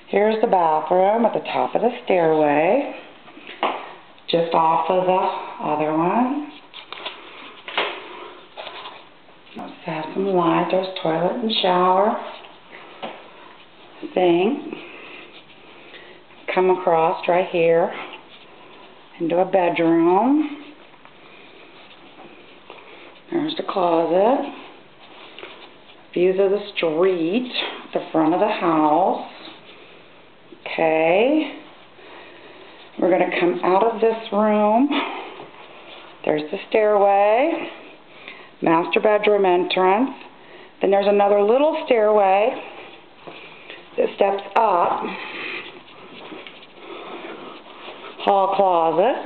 Here's the bathroom at the top of the stairway, just off of the other one. Let's have some light. There's toilet and shower, sink. Come across right here into a bedroom. There's the closet. Views of the street, the front of the house. Okay. We're going to come out of this room. There's the stairway. Master bedroom entrance. Then there's another little stairway that steps up. Hall closet.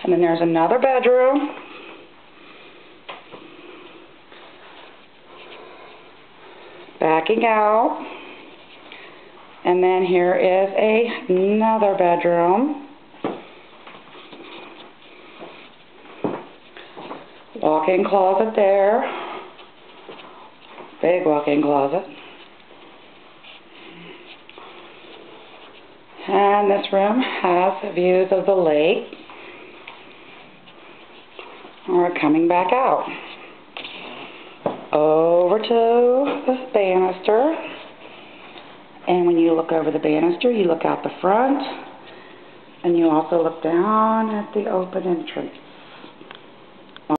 And then there's another bedroom. Backing out. And then here is another bedroom. Walk-in closet there. Big walk-in closet. And this room has views of the lake. We're coming back out. Over to the banister. And when you look over the banister, you look out the front. And you also look down at the open entrance.